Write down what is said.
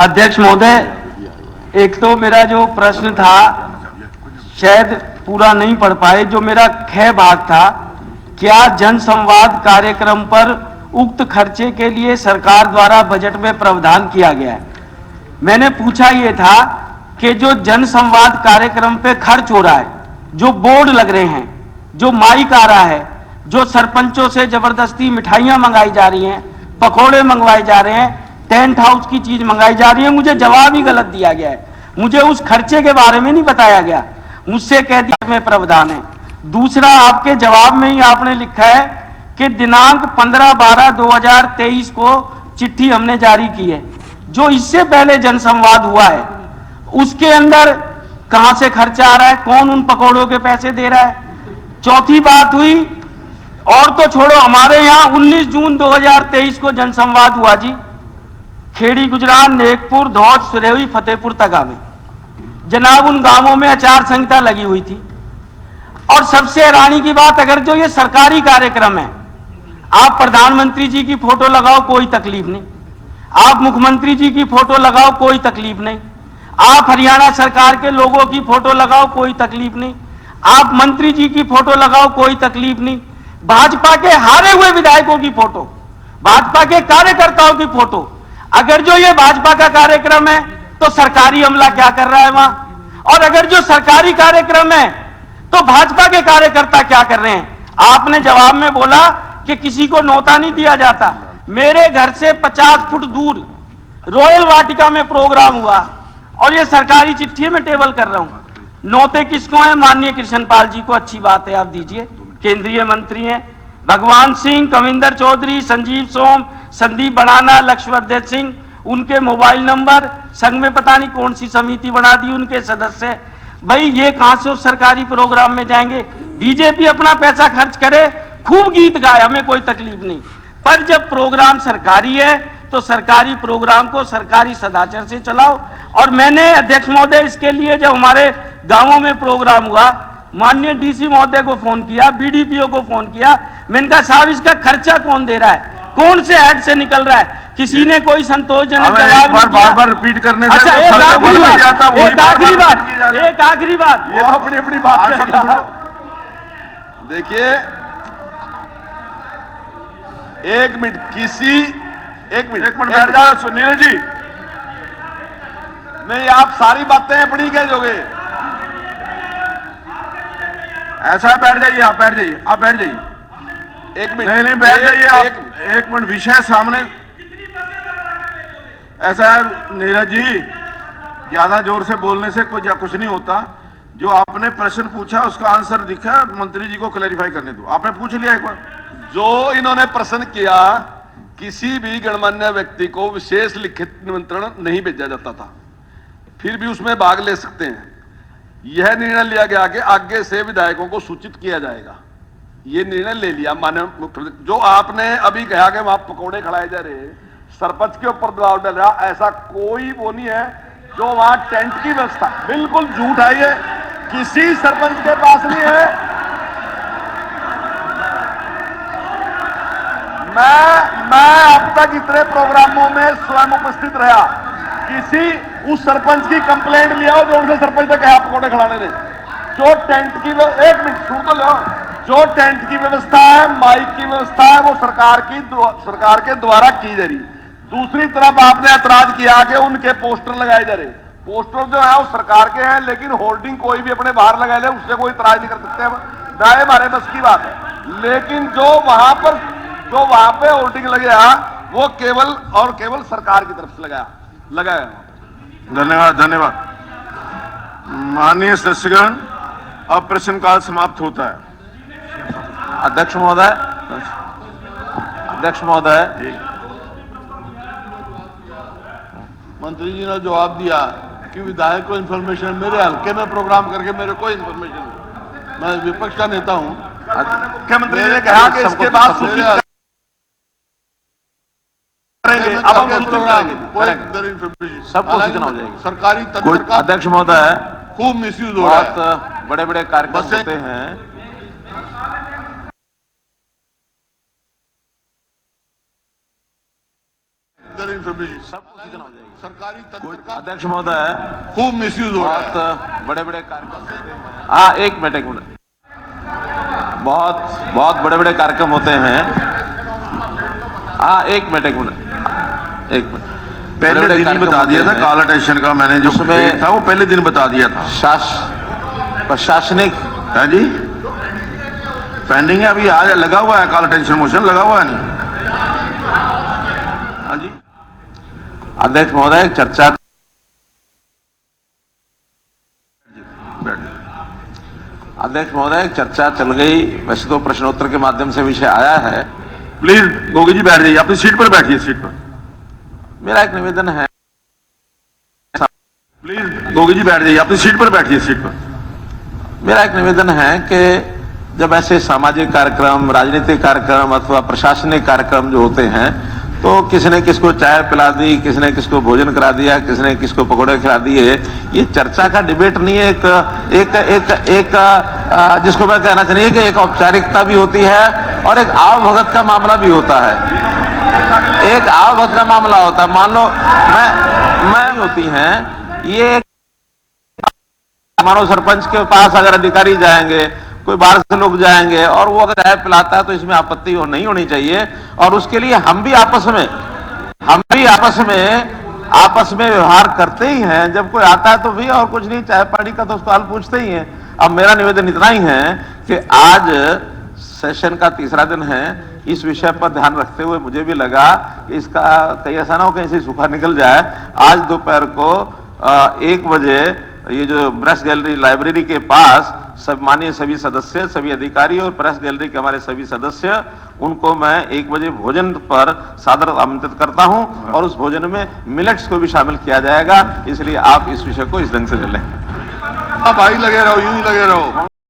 अध्यक्ष महोदय, एक तो मेरा जो प्रश्न था शायद पूरा नहीं पढ़ पाए। जो मेरा ख भाग था, क्या जन संवाद कार्यक्रम पर उक्त खर्चे के लिए सरकार द्वारा बजट में प्रावधान किया गया है? मैंने पूछा यह था कि जो जन संवाद कार्यक्रम पे खर्च हो रहा है, जो बोर्ड लग रहे हैं, जो माइक आ रहा है, जो सरपंचों से जबरदस्ती मिठाइयां मंगाई जा रही हैं, पकोड़े मंगवाए जा रहे हैं, टेंट हाउस की चीज मंगाई जा रही है, मुझे जवाब ही गलत दिया गया है। मुझे उस खर्चे के बारे में नहीं बताया गया, मुझसे कह दिया में प्रावधान है। दूसरा, आपके जवाब में ही आपने लिखा है कि दिनांक 15/12/2023 को चिट्ठी हमने जारी की है। जो इससे पहले जनसंवाद हुआ है उसके अंदर कहां से खर्चा आ रहा है, कौन उन पकौड़ों के पैसे दे रहा है? चौथी बात हुई, और तो छोड़ो, हमारे यहां 19 जून 2023 को जनसंवाद हुआ जी, खेड़ी, गुजरात, नेकपुर, धौज, सुरेवी, फतेहपुर तक में। जनाब, उन गांवों में आचार संहिता लगी हुई थी। और सबसे हैरानी की बात, अगर जो ये सरकारी कार्यक्रम है, आप प्रधानमंत्री जी की फोटो लगाओ कोई तकलीफ नहीं, आप मुख्यमंत्री जी की फोटो लगाओ कोई तकलीफ नहीं, आप हरियाणा सरकार के लोगों की फोटो लगाओ कोई तकलीफ नहीं, आप मंत्री जी की फोटो लगाओ कोई तकलीफ नहीं, भाजपा के हारे हुए विधायकों की फोटो, भाजपा के कार्यकर्ताओं की फोटो। अगर जो ये भाजपा का कार्यक्रम है तो सरकारी अमला क्या कर रहा है वहां? और अगर जो सरकारी कार्यक्रम है तो भाजपा के कार्यकर्ता क्या कर रहे हैं? आपने जवाब में बोला कि किसी को नौता नहीं दिया जाता। मेरे घर से 50 फुट दूर रॉयल वाटिका में प्रोग्राम हुआ और ये सरकारी चिट्ठी में टेबल कर रहा हूं। नौते किसको है? माननीय कृष्णपाल जी को। अच्छी बात है, आप दीजिए, केंद्रीय मंत्री हैं। भगवान सिंह, कविंदर चौधरी, संजीव सोम, संदीप बनाना, लक्ष्मणदेव सिंह, उनके मोबाइल नंबर, संघ में पता नहीं कौन सी समिति बना दी, उनके सदस्य। भाई ये कहां से उस सरकारी प्रोग्राम में जाएंगे? बीजेपी अपना पैसा खर्च करे, खूब गीत गाए, हमें कोई तकलीफ नहीं, पर जब प्रोग्राम सरकारी है तो सरकारी प्रोग्राम को सरकारी सदाचार से चलाओ। और मैंने अध्यक्ष महोदय इसके लिए जब हमारे गांवों में प्रोग्राम हुआ, माननीय डीसी महोदय को फोन किया, बीडीपीओ को फोन किया, मैंने कहा साहब इसका खर्चा कौन दे रहा है, कौन से हेड से निकल रहा है? किसी ने कोई संतोषजनक जवाब नहीं दिया। बार रिपीट करने से अच्छा, एक आखिरी बात, ये अपनी अपनी बात देखिए, एक मिनट बैठ जाओ सुनील जी। नहीं, आप सारी बातें अपनी कह दोगे, ऐसा बैठ जाइए, आप बैठ जाइए, एक मिनट। नहीं बैठ जाइए, एक मिनट, विषय सामने। ऐसा है नीरज जी, ज्यादा जोर से बोलने से कुछ नहीं होता। जो आपने प्रश्न पूछा उसका आंसर दिखा, मंत्री जी को क्लैरिफाई करने दो। आपने पूछ लिया एक बार। जो इन्होंने प्रश्न किया, किसी भी गणमान्य व्यक्ति को विशेष लिखित निमंत्रण नहीं भेजा जाता था, फिर भी उसमें भाग ले सकते हैं। यह निर्णय लिया गया कि आगे से विधायकों को सूचित किया जाएगा। यह निर्णय ले लिया माननीय मुख्यमंत्री। जो आपने अभी कहा कि वहां पकौड़े खिलाए जा रहे, सरपंच के ऊपर दबाव डाल रहा, ऐसा कोई वो नहीं है। जो वहां टेंट की व्यवस्था, बिल्कुल झूठ है, ये किसी सरपंच के पास नहीं है। मैं अब तक इतने प्रोग्रामों में स्वयं उपस्थित रहा, किसी उस सरपंच की कंप्लेंट लिया हो जो उनसे सरपंच ने कहा पकौड़े खिलाने ने। जो टेंट की, एक मिनट सुन तो लो, जो टेंट की व्यवस्था है, माइक की व्यवस्था है, वो सरकार के द्वारा की जा रही। दूसरी तरफ आपने ऐतराज किया कि उनके पोस्टर लगाए जा रहे। पोस्टर जो है वो सरकार के हैं, लेकिन होर्डिंग कोई भी अपने बाहर लगाए ले, उससे कोई इतराज नहीं कर सकते। दाएं हमारे बस की बात है। लेकिन जो वहां पे होर्डिंग लगेगा वो केवल और केवल सरकार की तरफ से लगाया। धन्यवाद। माननीय सदस्यगण, अब प्रश्नकाल समाप्त होता है। अध्यक्ष महोदय, मंत्री जी ने जवाब दिया कि विधायक को इन्फॉर्मेशन, मेरे हल्के में प्रोग्राम करके मेरे को इन्फॉर्मेशन नहीं। मैं विपक्ष का नेता हूं। मुख्यमंत्री ने कहा कि इसके बाद सूचित करेंगे, अब हम सबको सूचना हो जाएगी। सरकारी तंत्र का अध्यक्ष महोदय खूब मिसयूज हो रहा है। बड़े बड़े कार्यक्रम होते हैं, सरकारी इन्फॉर्मेशन सब सूचना हो जाएगी। सरकारी तंत्र का अध्यक्ष महोदय, खूब मिसयूज हो रहा है। बहुत बड़े बड़े कार्यक्रम, हाँ एक मिनट, बहुत बड़े बड़े कार्यक्रम होते हैं। हाँ एक मिनट, पहले दिन ही बता दिया था कॉल अटेंशन का, मैंने जो उसमें था वो पहले दिन बता दिया था। प्रशासनिक है जी, पेंडिंग है अभी, आज लगा हुआ है कॉल अटेंशन मोशन, लगा हुआ है नहीं। हाँ जी अध्यक्ष महोदय, चर्चा अध्यक्ष महोदय चर्चा चल गई। वैसे तो प्रश्नोत्तर के माध्यम से विषय आया है। प्लीज गोगी जी बैठ जाइए, अपनी सीट पर बैठिए, सीट पर। मेरा एक निवेदन है, प्लीज गोगी जी बैठ जाइए, अपनी सीट पर बैठिए, सीट पर। मेरा एक निवेदन है कि जब ऐसे सामाजिक कार्यक्रम, राजनीतिक कार्यक्रम अथवा प्रशासनिक कार्यक्रम जो होते हैं, तो किसने किसको चाय पिला दी, किसने किसको भोजन करा दिया, किसने किसको पकौड़े खिला दिए, ये चर्चा का डिबेट नहीं है। एक जिसको मैं कहना चाहिए कि एक औपचारिकता भी होती है और एक आवभगत का मामला भी होता है। एक आवभगत का मामला होता है। मान लो मैं होती हैं, ये मानो सरपंच के पास अगर अधिकारी जाएंगे, कोई बाहर से लोग जाएंगे और वो अगर चाय पिलाता है तो इसमें आपत्ति नहीं होनी चाहिए। और उसके लिए हम भी आपस में व्यवहार करते ही हैं। जब कोई आता है तो भी, और कुछ नहीं, चाय पानी का तो सवाल पूछते ही हैं। अब मेरा निवेदन इतना ही है कि आज सेशन का तीसरा दिन है, इस विषय पर ध्यान रखते हुए मुझे भी लगा कि इसका कहीं ऐसा ना हो कहीं से सूखा निकल जाए। आज दोपहर को 1 बजे ये जो प्रेस गैलरी लाइब्रेरी के पास माननीय सभी सदस्य, सभी अधिकारी और प्रेस गैलरी के हमारे सभी सदस्य, उनको मैं 1 बजे भोजन पर सादर आमंत्रित करता हूं और उस भोजन में मिलेट्स को भी शामिल किया जाएगा। इसलिए आप इस विषय को इस ढंग से ले लें। आप भाई लगे रहो, यूं ही लगे रहो।